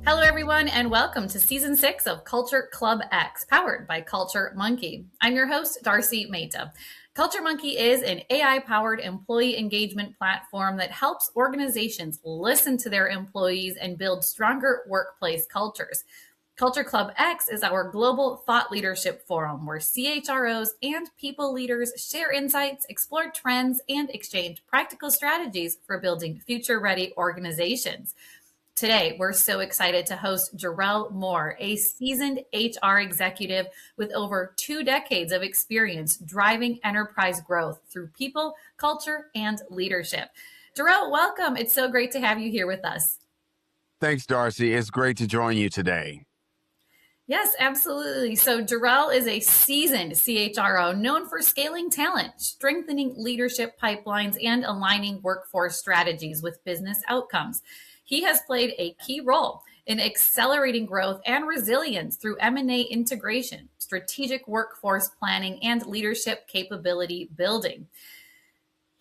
Hello, everyone, and welcome to Season 6 of Culture Club X, powered by CultureMonkey. I'm your host, Darcy Mehta. CultureMonkey is an AI-powered employee engagement platform that helps organizations listen to their employees and build stronger workplace cultures. Culture Club X is our global thought leadership forum where CHROs and people leaders share insights, explore trends, and exchange practical strategies for building future-ready organizations. Today, we're so excited to host Jerrell Moore, a seasoned HR executive with over 2 decades of experience driving enterprise growth through people, culture, and leadership. Jerrell, welcome. It's so great to have you here with us. Thanks, Darcy. It's great to join you today. Yes, absolutely. So Jerrell is a seasoned CHRO known for scaling talent, strengthening leadership pipelines, and aligning workforce strategies with business outcomes. He has played a key role in accelerating growth and resilience through M&A integration, strategic workforce planning, and leadership capability building.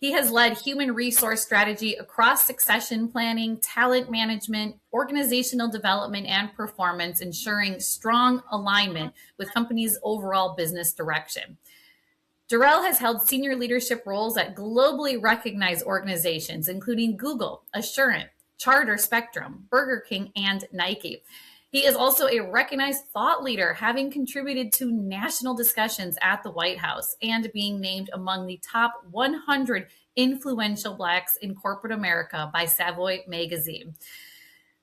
He has led human resource strategy across succession planning, talent management, organizational development, and performance, ensuring strong alignment with companies' overall business direction. Jerrell has held senior leadership roles at globally recognized organizations, including Google, Assurant, Charter Spectrum, Burger King, and Nike. He is also a recognized thought leader, having contributed to national discussions at the White House and being named among the top 100 influential Blacks in corporate America by Savoy magazine.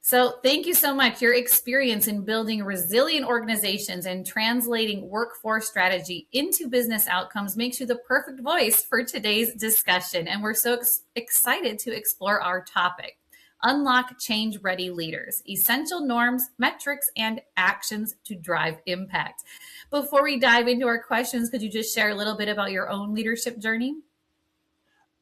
So thank you so much. Your experience in building resilient organizations and translating workforce strategy into business outcomes makes you the perfect voice for today's discussion. And we're so excited to explore our topic. Unlock change-ready leaders, essential norms, metrics, and actions to drive impact. Before we dive into our questions, could you just share a little bit about your own leadership journey?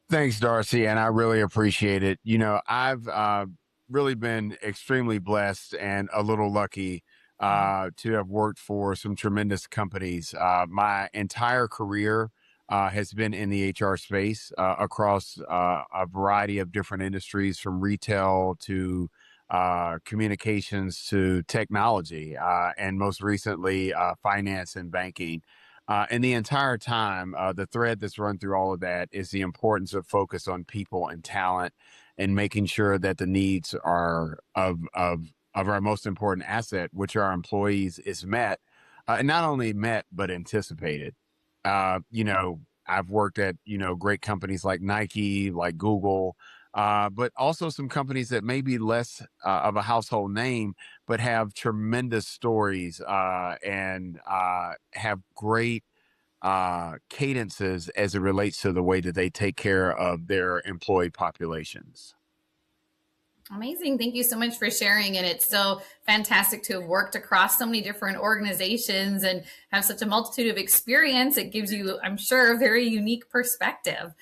Thanks, Darcy, and I really appreciate it. I've really been extremely blessed and a little lucky to have worked for some tremendous companies. My entire career has been in the HR space across a variety of different industries, from retail to communications to technology, and most recently, finance and banking. And the entire time, the thread that's run through all of that is the importance of focus on people and talent and making sure that the needs are of our most important asset, which are our employees, is met, and not only met, but anticipated. I've worked at, great companies like Nike, like Google, but also some companies that may be less of a household name, but have tremendous stories and have great cadences as it relates to the way that they take care of their employee populations. Amazing. Thank you so much for sharing. And it's so fantastic to have worked across so many different organizations and have such a multitude of experience. It gives you, I'm sure, a very unique perspective.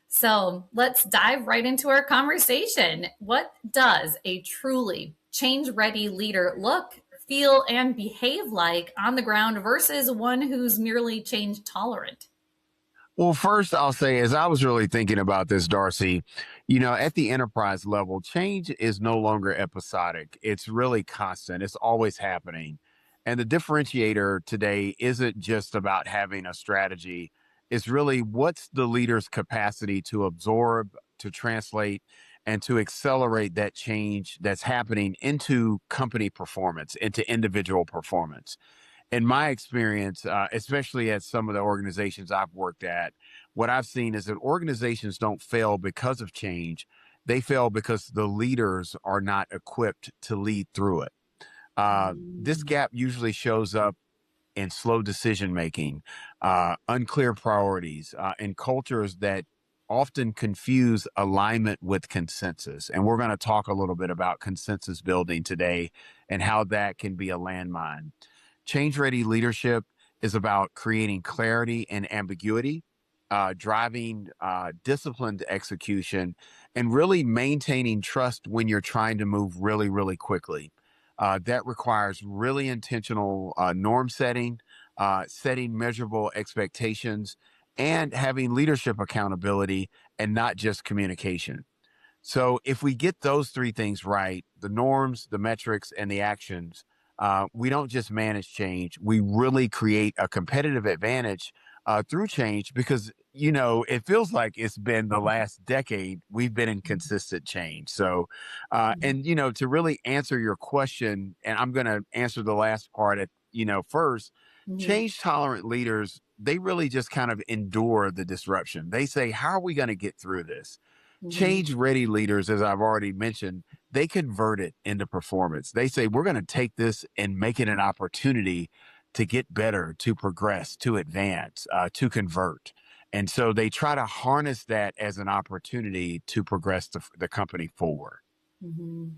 So let's dive right into our conversation. What does a truly change-ready leader look, feel, and behave like on the ground versus one who's merely change tolerant? Well, first, I'll say, as I was really thinking about this, Darcy, at the enterprise level, change is no longer episodic. It's really constant. It's always happening. And the differentiator today isn't just about having a strategy. It's really, what's the leader's capacity to absorb, to translate, and to accelerate that change that's happening into company performance, into individual performance. In my experience, especially at some of the organizations I've worked at, what I've seen is that organizations don't fail because of change. They fail because the leaders are not equipped to lead through it. This gap usually shows up in slow decision making, unclear priorities, and cultures that often confuse alignment with consensus. And we're going to talk a little bit about consensus building today and how that can be a landmine. Change-ready leadership is about creating clarity and ambiguity, driving disciplined execution, and really maintaining trust when you're trying to move really, really quickly. That requires really intentional norm setting, setting measurable expectations, and having leadership accountability and not just communication. So if we get those three things right, the norms, the metrics, and the actions, we don't just manage change. We really create a competitive advantage through change because, it feels like it's been the last decade we've been in consistent change. So, and, to really answer your question, and I'm going to answer the last part first, Mm-hmm. change tolerant leaders, they really just kind of endure the disruption. They say, how are we going to get through this? Mm-hmm. Change ready leaders, as I've already mentioned, they convert it into performance. They say, we're going to take this and make it an opportunity to get better, to progress, to advance, to convert. And so they try to harness that as an opportunity to progress the company forward. Mm-hmm.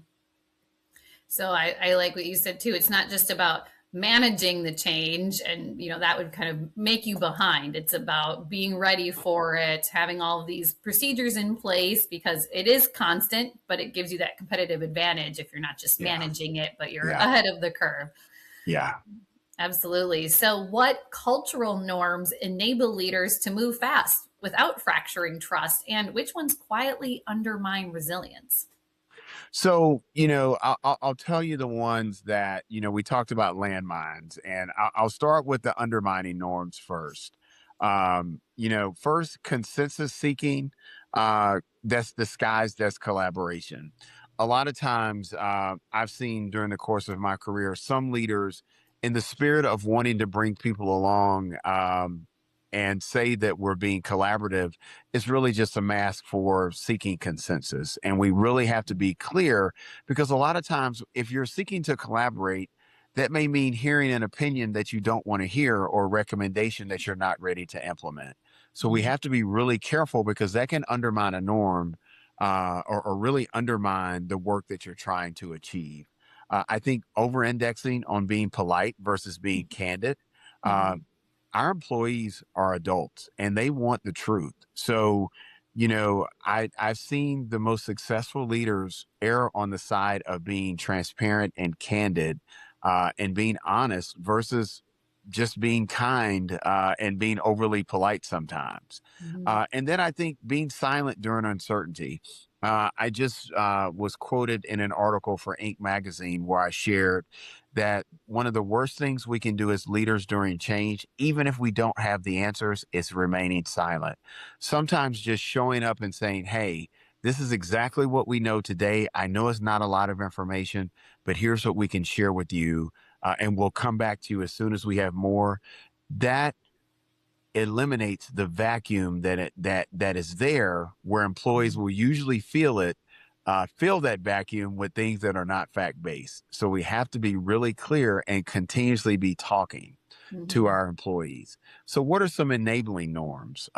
So I like what you said too. It's not just about managing the change and that would kind of make you behind. It's about being ready for it, having all of these procedures in place because it is constant, but it gives you that competitive advantage if you're not just Yeah. managing it, but you're Yeah. ahead of the curve. Yeah. Absolutely. So what cultural norms enable leaders to move fast without fracturing trust, and which ones quietly undermine resilience? So, I'll tell you the ones that, we talked about landmines, and I'll start with the undermining norms first. First, consensus seeking, that's disguised as collaboration. A lot of times, I've seen during the course of my career, some leaders, in the spirit of wanting to bring people along, and say that we're being collaborative, is really just a mask for seeking consensus. And we really have to be clear because a lot of times, if you're seeking to collaborate, that may mean hearing an opinion that you don't want to hear or a recommendation that you're not ready to implement. So we Mhm. have to be really careful because that can undermine a norm, or really undermine the work that you're trying to achieve. I think over indexing on being polite versus being candid. Uh, Mhm. our employees are adults and they want the truth. So, I've seen the most successful leaders err on the side of being transparent and candid, and being honest versus just being kind, and being overly polite sometimes. Mhm. And then I think being silent during uncertainty. I just was quoted in an article for Inc. magazine where I shared that one of the worst things we can do as leaders during change, even if we don't have the answers, is remaining silent. Sometimes just showing up and saying, hey, this is exactly what we know today. I know it's not a lot of information, but here's what we can share with you. And we'll come back to you as soon as we have more. That eliminates the vacuum that is there where employees will usually fill that vacuum with things that are not fact based. So we have to be really clear and continuously be talking to Mhm. our employees. So what are some enabling norms?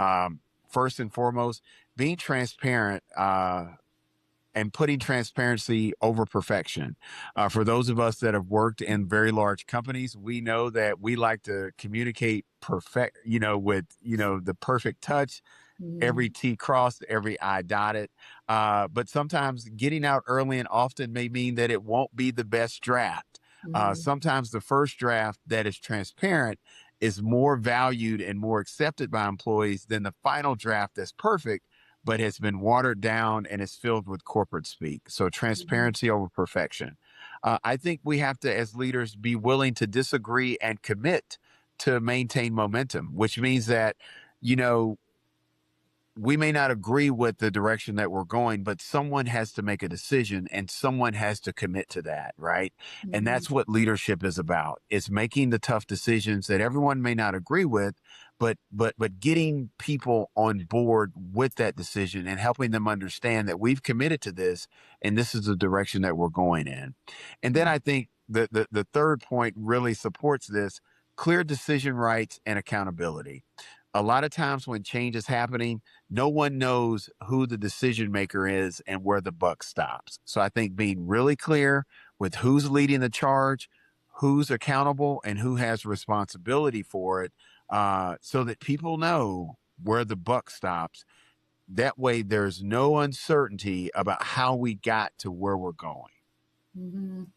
First and foremost, being transparent, and putting transparency over perfection. For those of us that have worked in very large companies, we know that we like to communicate perfect, with, the perfect touch, every Mhm. T crossed, every I dotted. But sometimes getting out early and often may mean that it won't be the best draft. Mhm. Sometimes the first draft that is transparent is more valued and more accepted by employees than the final draft that's perfect, but has been watered down and is filled with corporate speak. So Mhm. transparency over perfection. I think we have to, as leaders, be willing to disagree and commit to maintain momentum, which means that, you know, we may not agree with the direction that we're going, but someone has to make a decision and someone has to commit to that, right? And Mhm. that's what leadership is about. It's making the tough decisions that everyone may not agree with, but getting people on board with that decision and helping them understand that we've committed to this and this is the direction that we're going in. And then I think the third point really supports this: clear decision rights and accountability. A lot of times when change is happening, no one knows who the decision maker is and where the buck stops. So I think being really clear with who's leading the charge, who's accountable, and who has responsibility for it, so that people know where the buck stops. That way, there's no uncertainty about how we got to where we're going. Mhm.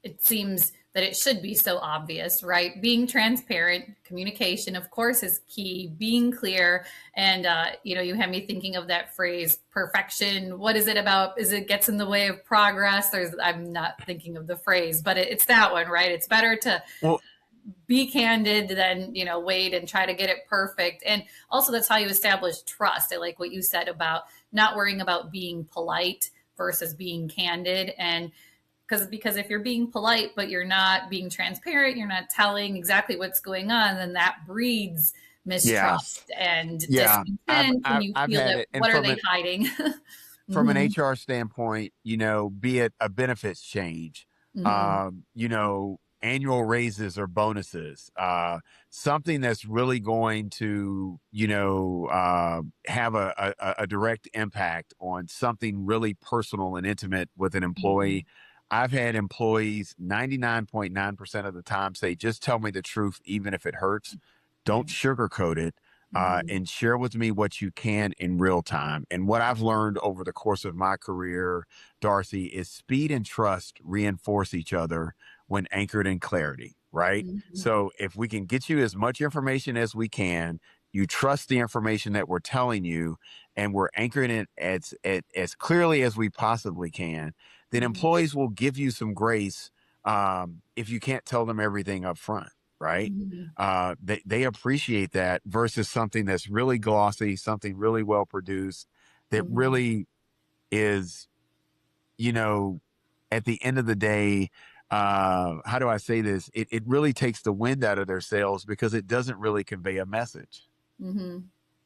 it seems that it should be so obvious, right? Being transparent, communication, of course, is key. Being clear, and you have me thinking of that phrase, perfection. What is it about? Is it gets in the way of progress? I'm not thinking of the phrase, but it's that one, right? It's better to Well, be candid than wait and try to get it perfect. And also, that's how you establish trust. I like what you said about not worrying about being polite versus being candid. And because if you're being polite but you're not being transparent, you're not telling exactly what's going on, then that breeds yeah, mistrust and yeah. discontent, and you I've feel had that it, and what are they hiding? from an Hmm. HR standpoint, be it a benefits change, Hmm. annual raises or bonuses, something that's really going to, have a direct impact on something really personal and intimate with an Hmm. employee. I've had employees 99.9% of the time say, just tell me the truth, even if it hurts. Don't Right. sugarcoat it, Hmm. and share with me what you can in real time. And what I've learned over the course of my career, Darcy, is speed and trust reinforce each other when anchored in clarity, right? Hmm. So if we can get you as much information as we can, you trust the information that we're telling you, and we're anchoring it as clearly as we possibly can, then Hmm. employees will give you some grace, if you can't tell them everything up front, right? Hmm. They appreciate that versus something that's really glossy, something really well produced, that Hmm. really is, you know, at the end of the day, how do I say this? It really takes the wind out of their sails because it doesn't really convey a message, Hmm.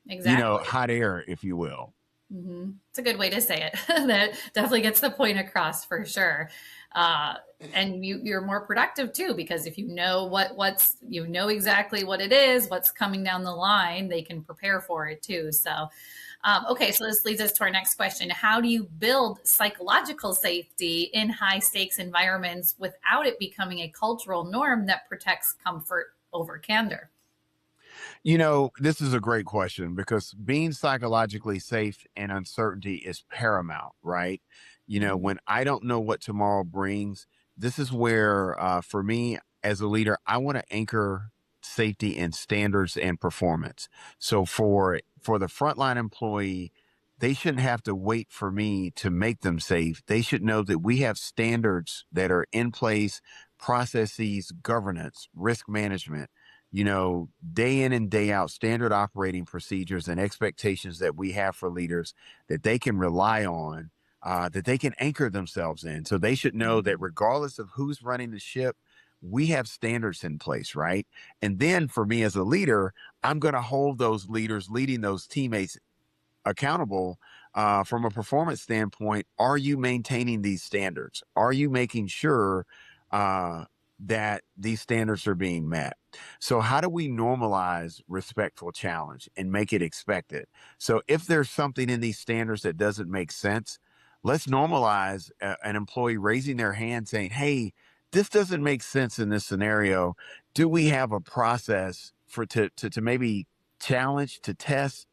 Exactly. hot air, if you will. Hmm. It's a good way to say it. That definitely gets the point across for sure. Uh, and you're more productive too, because if you know what's exactly what it is, what's coming down the line, they can prepare for it too. So, okay, so this leads us to our next question: how do you build psychological safety in high stakes environments without it becoming a cultural norm that protects comfort over candor? This is a great question because being psychologically safe in uncertainty is paramount, right? Hmm. When I don't know what tomorrow brings, this is where, for me as a leader, I want to anchor safety in standards and performance. So for the frontline employee, they shouldn't have to wait for me to make them safe. They should know that we have standards that are in place, processes, governance, risk management, day in and day out, standard operating procedures and expectations that we have for leaders that they can rely on, that they can anchor themselves in. So they should know that regardless of who's running the ship, we have standards in place, right? And then for me as a leader, I'm going to hold those leaders leading those teammates accountable, from a performance standpoint. Are you maintaining these standards? Are you making sure, uh, that these standards are being met? So, how do we normalize respectful challenge and make it expected? So, if there's something in these standards that doesn't make sense, let's normalize an employee raising their hand saying, "Hey, this doesn't make sense in this scenario. Do we have a process for to maybe challenge, to test,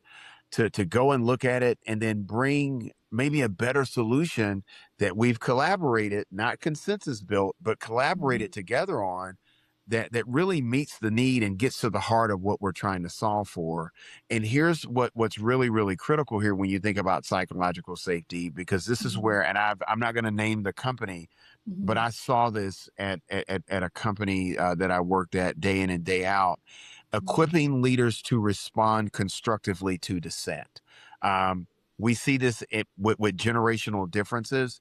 to go and look at it and then bring maybe a better solution that we've collaborated, not consensus built, but collaborated Hmm. together on, that really meets the need and gets to the heart of what we're trying to solve for." And here's what's really, really critical here when you think about psychological safety, because this is Hmm. where, and I'm not going to name the company, but Hmm. I saw this at a company, that I worked at day in and day out, equipping leaders to respond constructively to dissent. Um, we see this with generational differences.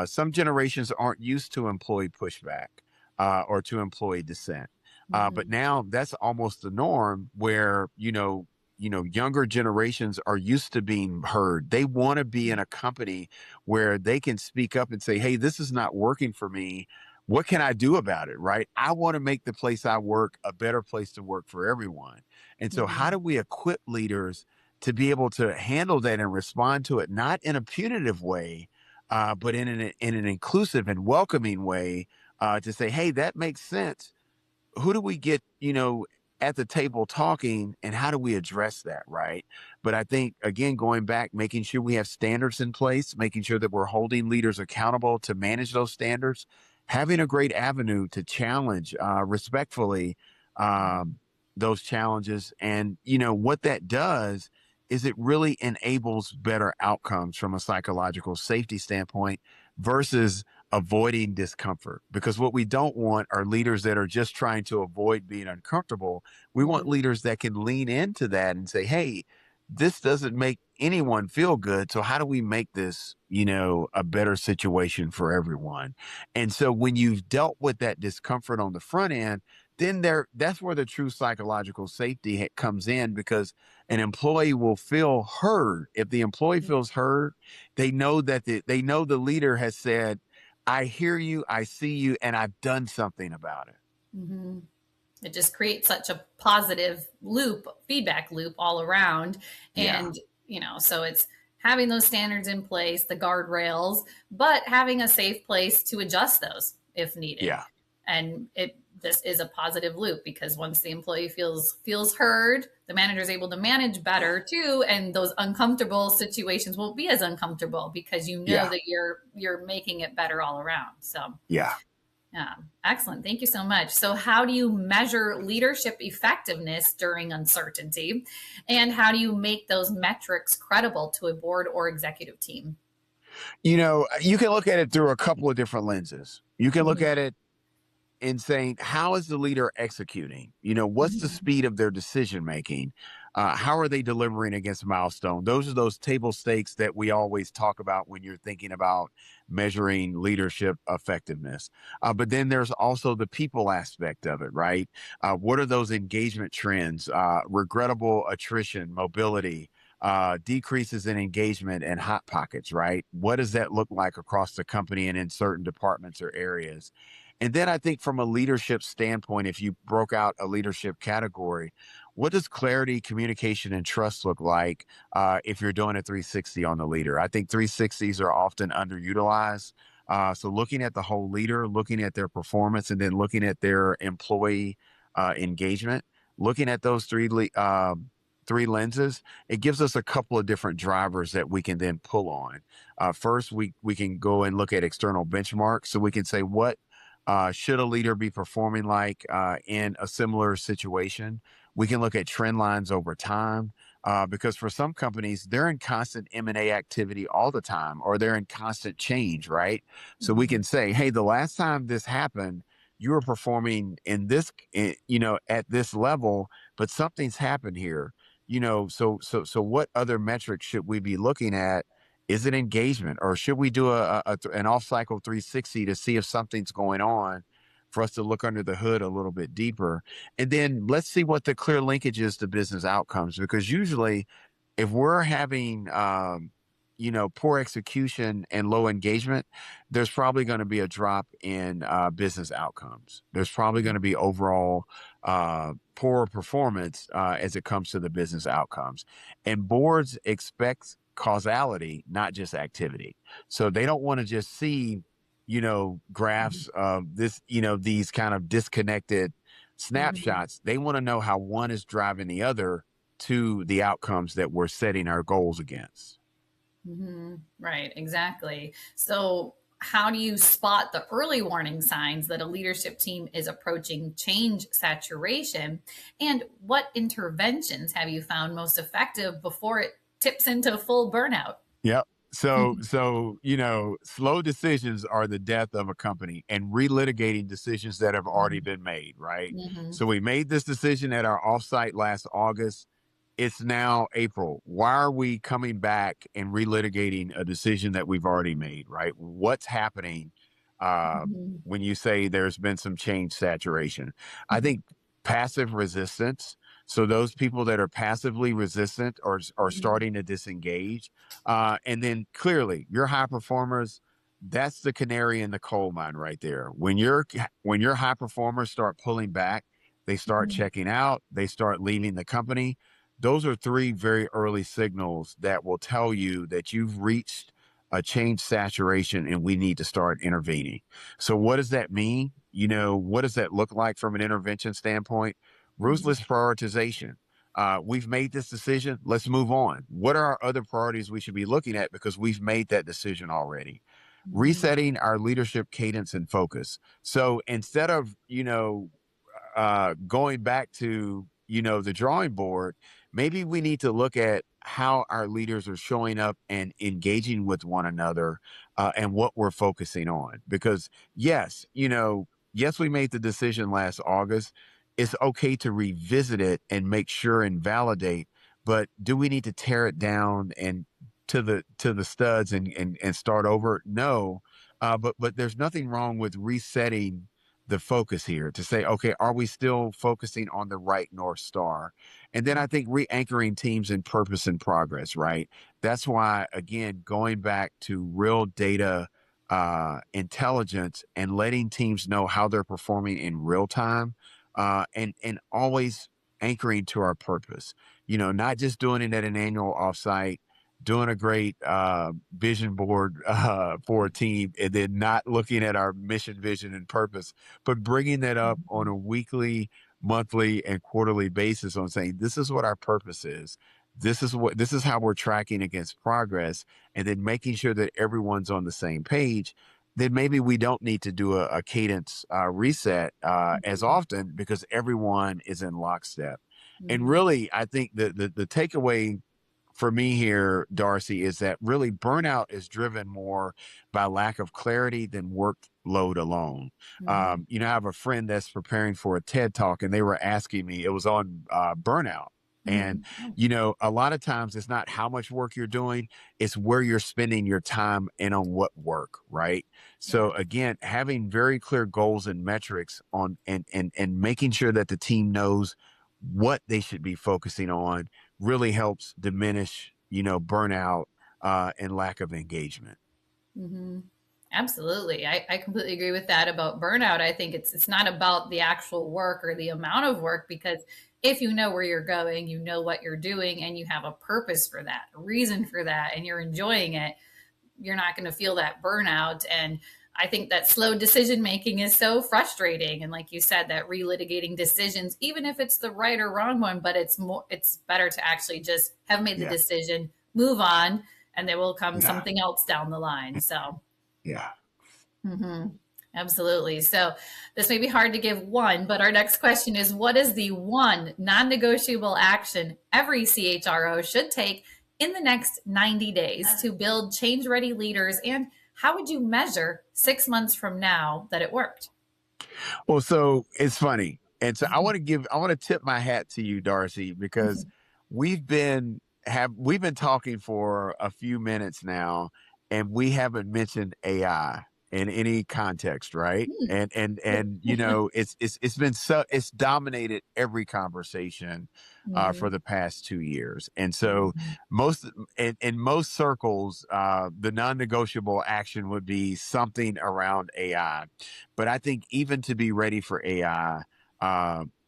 Some generations aren't used to employee pushback, or to employee dissent. But Hmm. now that's almost the norm where, younger generations are used to being heard. They want to be in a company where they can speak up and say, "Hey, this is not working for me. What can I do about it?" Right? I want to make the place I work a better place to work for everyone. And so, how Hmm. do we equip leaders to be able to handle that and respond to it, not in a punitive way, but in an inclusive and welcoming way, to say, "Hey, that makes sense. Who do we get, at the table talking, and how do we address that?" Right. But I think, again, going back, making sure we have standards in place, making sure that we're holding leaders accountable to manage those standards, having a great avenue to challenge respectfully um, those challenges. And, what that does is it really enables better outcomes from a psychological safety standpoint versus avoiding discomfort. Because what we don't want are leaders that are just trying to avoid being uncomfortable. We want Mhm. leaders that can lean into that and say, hey, this doesn't make anyone feel good. So how do we make this, a better situation for everyone? And so when you've dealt with that discomfort on the front end, then that's where the true psychological safety comes in, because an employee will feel heard. If the employee feels heard, they know that they know the leader has said, I hear you, I see you, and I've done something about it. Mhm. It just creates such a positive loop, feedback loop all around. Yeah. And, so it's having those standards in place, the guardrails, but having a safe place to adjust those if needed. Yeah. And this is a positive loop, because once the employee feels heard, the manager is able to manage better too, and those uncomfortable situations won't be as uncomfortable, because Yeah. that you're making it better all around. So Yeah. yeah, excellent. Thank you so much. So, how do you measure leadership effectiveness during uncertainty? And how do you make those metrics credible to a board or executive team? You can look at it through a couple of different lenses. You can look Mhm, at it in saying, how is the leader executing? What's the mhm, speed of their decision making? How are they delivering against milestone? Those are those table stakes that we always talk about when you're thinking about measuring leadership effectiveness. But then there's also the people aspect of it, right? What are those engagement trends? Regrettable attrition, mobility, decreases in engagement, and hot pockets, right? What does that look like across the company and in certain departments or areas? And then I think from a leadership standpoint, if you broke out a leadership category, what does clarity, communication, and trust look like if you're doing a 360 on the leader? I think 360s are often underutilized. So looking at the whole leader, looking at their performance, and then looking at their employee engagement, looking at those three lenses, it gives us a couple of different drivers that we can then pull on. First, we can go and look at external benchmarks, so we can say, what should a leader be performing like in a similar situation? We can look at trend lines over time, because for some companies, they're in constant M&A activity all the time, or they're in constant change, right? So we mhm, can say, hey, the last time this happened, you were performing at this level, but something's happened here. So what other metrics should we be looking at? Is it engagement, or should we do an off cycle 360 to see if something's going on, for us to look under the hood a little bit deeper? And then let's see what the clear linkage is to business outcomes, because usually if we're having, poor execution and low engagement, there's probably going to be a drop in business outcomes. There's probably going to be overall poor performance as it comes to the business outcomes. And boards expect causality, not just activity. So they don't want to just see, graphs of this, these kind of disconnected mhm, snapshots. They want to know how one is driving the other to the outcomes that we're setting our goals against. mhm. Right, exactly. So, how do you spot the early warning signs that a leadership team is approaching change saturation? And what interventions have you found most effective before it tips into full burnout? Yep. So, slow decisions are the death of a company, and relitigating decisions that have already been made, right? Mhm, So we made this decision at our offsite last August. It's now April. Why are we coming back and relitigating a decision that we've already made, right? What's happening uh, mhm, when you say there's been some change saturation? I mhm, think passive resistance. So those people that are passively resistant are mhm, starting to disengage. And then clearly, your high performers, that's the canary in the coal mine right there. When your high performers start pulling back, they start mhm, checking out, they start leaving the company. Those are three very early signals that will tell you that you've reached a change saturation and we need to start intervening. So what does that mean? What does that look like from an intervention standpoint? mhm, Ruthless prioritization. We've made this decision. Let's move on. What are our other priorities we should be looking at, because we've made that decision already? Mhm. resetting our leadership cadence and focus. So instead of, going back to, the drawing board, maybe we need to look at how our leaders are showing up and engaging with one another, and what we're focusing on. Because yes, we made the decision last August. It's okay to revisit it and make sure and validate, but do we need to tear it down and to the studs and start over? No. But there's nothing wrong with resetting the focus here to say, okay, are we still focusing on the right North Star? And then I think re-anchoring teams in purpose and progress, right? That's why, again, going back to real data, intelligence, and letting teams know how they're performing in real time, and always anchoring to our purpose. Not just doing it at an annual offsite, doing a great vision board for a team, and then not looking at our mission, vision, and purpose, but bringing that up on Mhm. a weekly, monthly, and quarterly basis on saying, this is what our purpose is. This is how we're tracking against progress, and then making sure that everyone's on the same page. Then maybe we don't need to do a cadence reset as Mhm. often, because everyone is in lockstep. And Mhm. really, I think the takeaway for me here, Darcy, is that really burnout is driven more by lack of clarity than workload alone. Mhm. I have a friend that's preparing for a TED talk, and they were asking me, it was on burnout. And, Mhm. Oh. a lot of times it's not how much work you're doing, it's where you're spending your time and on what work, right? Yeah. So again, having very clear goals and metrics on and making sure that the team knows what they should be focusing on really helps diminish, burnout, and lack of engagement. Hmm. Absolutely. I completely agree with that about burnout. I think it's not about the actual work or the amount of work, because if you know where you're going, you know what you're doing, and you have a purpose for that, a reason for that, and you're enjoying it, you're not going to feel that burnout. And I think that slow decision making is so frustrating. And like you said, that relitigating decisions, even if it's the right or wrong one, but it's better to actually just have made the Yeah. decision, move on, and there will come Yeah. something else down the line. So, Yeah. mhm, absolutely. So this may be hard to give one, but our next question is, what is the one non-negotiable action every CHRO should take in the next 90 days to build change-ready leaders? And how would you measure 6 months from now that it worked? Well, so it's funny. And so I want to tip my hat to you, Darcy, because we've been talking for a few minutes now, and we haven't mentioned AI in any context, right? And it's dominated every conversation for Mhm. the past 2 years. And so Mhm. most in most circles, the non-negotiable action would be something around AI. But I think even to be ready for AI,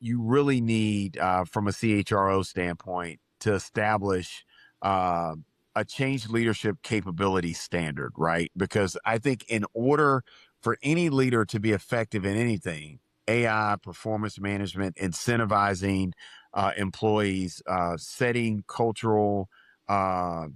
you really need, from a CHRO standpoint, to establish uh, a change leadership capability standard, right? Because I think in order for any leader to be effective in anything, AI, performance management, incentivizing employees, setting cultural, uh,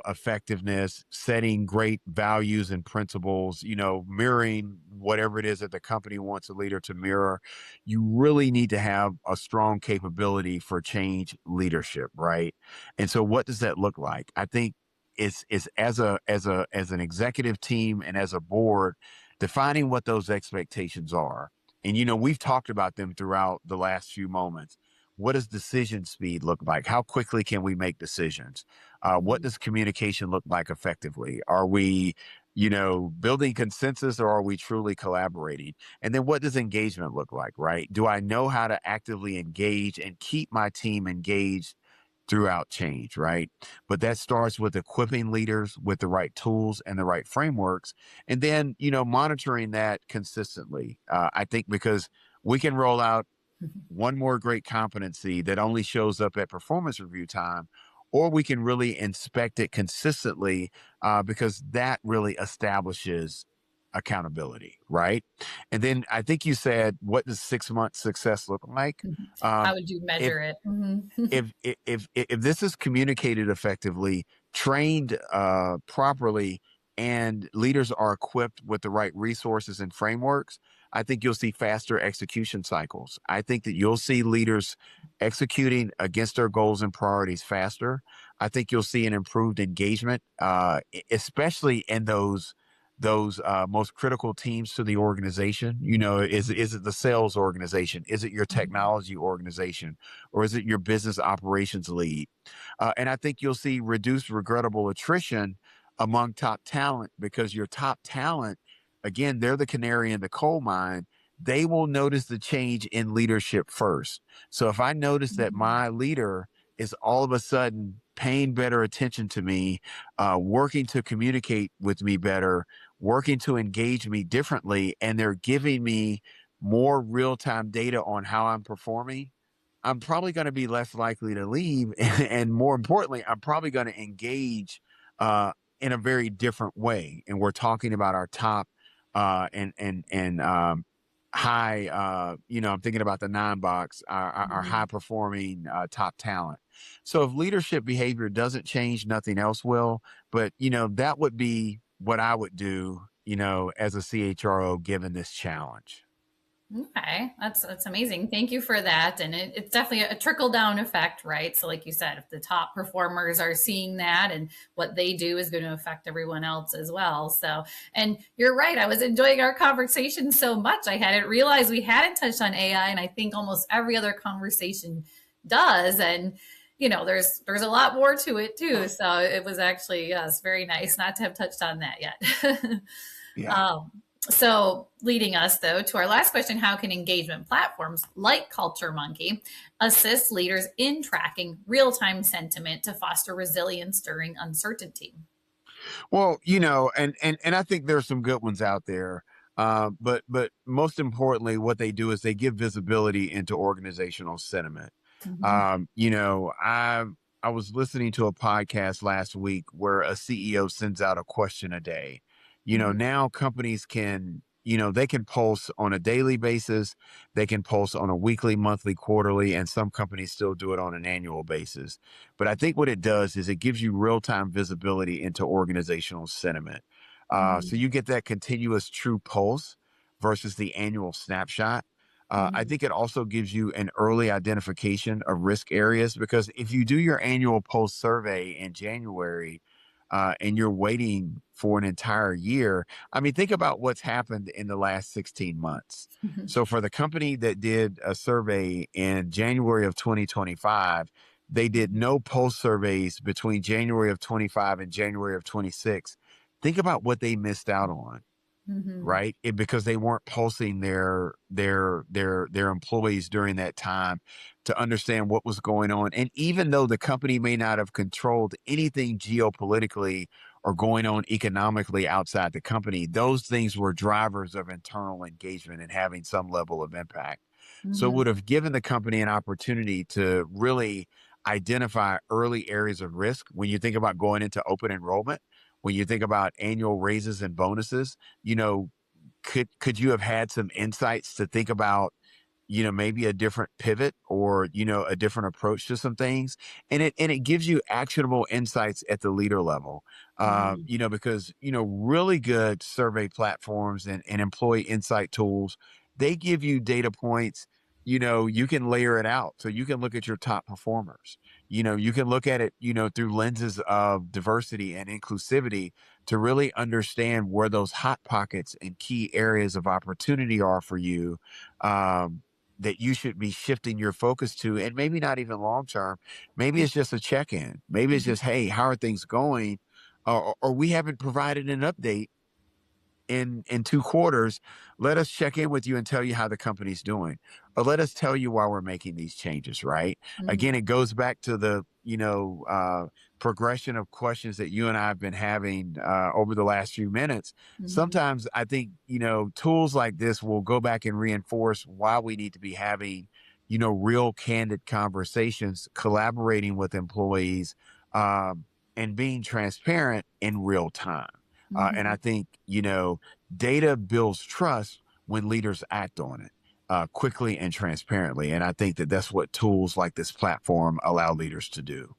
effectiveness, setting great values and principles, mirroring whatever it is that the company wants a leader to mirror. You really need to have a strong capability for change leadership, right? And so what does that look like? I think it's as an executive team and as a board, defining what those expectations are. And we've talked about them throughout the last few moments. What does decision speed look like? How quickly can we make decisions? What Mhm. does communication look like effectively? Are we, building consensus, or are we truly collaborating? And then what does engagement look like, right? Do I know how to actively engage and keep my team engaged throughout change, right? But that starts with equipping leaders with the right tools and the right frameworks. And then, monitoring that consistently. I think because we can roll out one more great competency that only shows up at performance review time, or we can really inspect it consistently, because that really establishes accountability, right? And then I think you said, what does 6 month success look like? How Um, would you if measure it? Mhm. if this is communicated effectively, trained properly, and leaders are equipped with the right resources and frameworks, I think you'll see faster execution cycles. I think that you'll see leaders executing against their goals and priorities faster. I think you'll see an improved engagement, especially in those most critical teams to the organization. Is it the sales organization? Is it your technology organization? Or is it your business operations lead? And I think you'll see reduced regrettable attrition among top talent, because your top talent, again, they're the canary in the coal mine. They will notice the change in leadership first. So if I notice that my leader is all of a sudden paying better attention to me, working to communicate with me better, working to engage me differently, and they're giving me more real time data on how I'm performing, I'm probably going to be less likely to leave. And more importantly, I'm probably going to engage uh, in a very different way. And we're talking about our top and high, I'm thinking about the nine box, our high performing top talent. So if leadership behavior doesn't change, nothing else will. But, that would be what I would do, as a CHRO given this challenge. Okay, that's amazing. Thank you for that. And it's definitely a trickle down effect, right? So, like you said, if the top performers are seeing that, and what they do is going to affect everyone else as well. So, and you're right. I was enjoying our conversation so much. I hadn't realized we hadn't touched on AI, and I think almost every other conversation does. And there's a lot more to it too. So it was actually, yes, very nice not to have touched on that yet. Yeah. So leading us though to our last question, how can engagement platforms like CultureMonkey assist leaders in tracking real-time sentiment to foster resilience during uncertainty? Well, and I think there's some good ones out there. But most importantly, what they do is they give visibility into organizational sentiment. Mhm. I was listening to a podcast last week where a CEO sends out a question a day. Mhm. Now companies they can pulse on a daily basis, they can pulse on a weekly, monthly, quarterly, and some companies still do it on an annual basis. But I think what it does is it gives you real time visibility into organizational sentiment. So Mhm. you get that continuous true pulse versus the annual snapshot. I Mhm. think it also gives you an early identification of risk areas, because if you do your annual pulse survey in January, and you're waiting for an entire year, I mean, think about what's happened in the last 16 months. Mhm. So for the company that did a survey in January of 2025, they did no pulse surveys between January of 25 and January of 26. Think about what they missed out on, Mhm. right? Because they weren't pulsing their employees during that time to understand what was going on. And even though the company may not have controlled anything geopolitically or going on economically outside the company, those things were drivers of internal engagement and having some level of impact. So it would Mhm. have given the company an opportunity to really identify early areas of risk. When you think about going into open enrollment, when you think about annual raises and bonuses, you know, could you have had some insights to think about, maybe a different pivot, or, a different approach to some things? And it gives you actionable insights at the leader level. Mhm. Because, really good survey platforms and employee insight tools, they give you data points. You can layer it out. So you can look at your top performers. You can look at it, through lenses of diversity and inclusivity, to really understand where those hot pockets and key areas of opportunity are for you, um, that you should be shifting your focus to. And maybe not even long term. Maybe it's just a check in. Maybe it's Mhm. just, hey, how are things going? Or we haven't provided an update in 2 quarters. Let us check in with you and tell you how the company's doing, or let us tell you why we're making these changes. Right? Again, Mhm. it goes back to the progression of questions that you and I have been having over the last few minutes. Mhm. Sometimes I think tools like this will go back and reinforce why we need to be having real candid conversations, collaborating with employees, um, and being transparent in real time. And I Mhm. think, data builds trust when leaders act on it quickly and transparently. And I think that that's what tools like this platform allow leaders to do.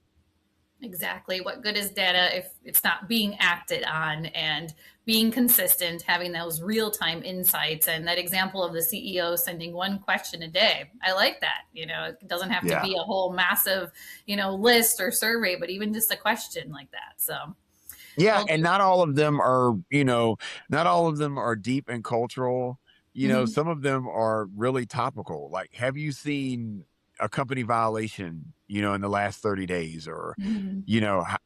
Exactly. What good is data if it's not being acted on and being consistent, having those real time insights? And that example of the CEO sending one question a day, I like that. It doesn't have to Yeah. be a whole massive, list or survey, but even just a question like that. So, Yeah, well, and not all of them are, not all of them are deep and cultural. mhm, Some of them are really topical. Like, have you seen a company violation, in the last 30 days? Or, mhm,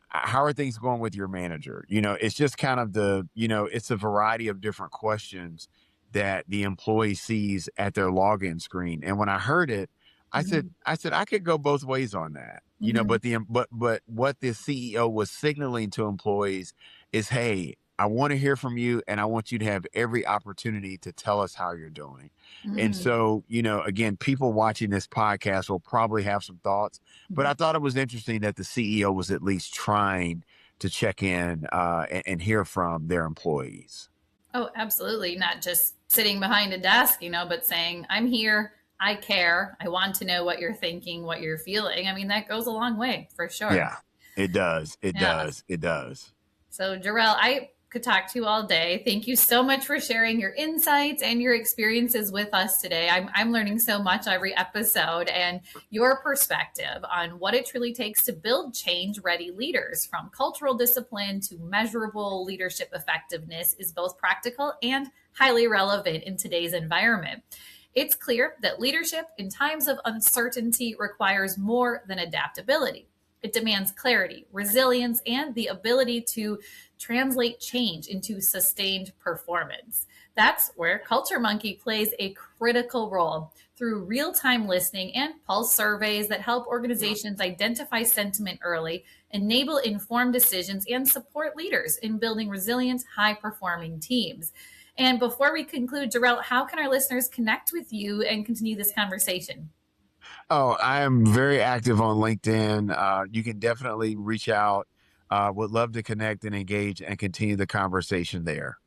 how are things going with your manager? It's just kind of it's a variety of different questions that the employee sees at their login screen. And when I heard it, mhm, I said I could go both ways on that. mhm, But what the CEO was signaling to employees is, hey, I want to hear from you, and I want you to have every opportunity to tell us how you're doing. And mhm, so, again, people watching this podcast will probably have some thoughts, but mhm. I thought it was interesting that the CEO was at least trying to check in and hear from their employees. Oh, absolutely. Not just sitting behind a desk, but saying, I'm here. I care. I want to know what you're thinking, what you're feeling. I mean, that goes a long way for sure. Yeah, it does. It Yeah. does. It does. So, Jerrell, I could talk to you all day. Thank you so much for sharing your insights and your experiences with us today. I'm learning so much every episode, and your perspective on what it truly takes to build change ready leaders, from cultural discipline to measurable leadership effectiveness, is both practical and highly relevant in today's environment. It's clear that leadership in times of uncertainty requires more than adaptability. It demands clarity, resilience, and the ability to translate change into sustained performance. That's where CultureMonkey plays a critical role through real time listening and pulse surveys that help organizations identify sentiment early, enable informed decisions, and support leaders in building resilient, high performing teams. And before we conclude, Jerrell, how can our listeners connect with you and continue this conversation? Oh, I am very active on LinkedIn. You can definitely reach out. Would love to connect and engage and continue the conversation there.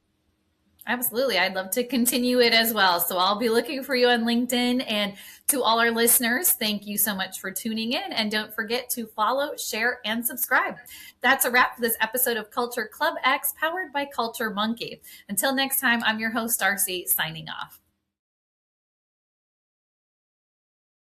Absolutely. I'd love to continue it as well. So I'll be looking for you on LinkedIn. And to all our listeners, thank you so much for tuning in. And don't forget to follow, share, and subscribe. That's a wrap for this episode of Culture Club X, powered by Culture Monkey. Until next time, I'm your host, Darcy, signing off.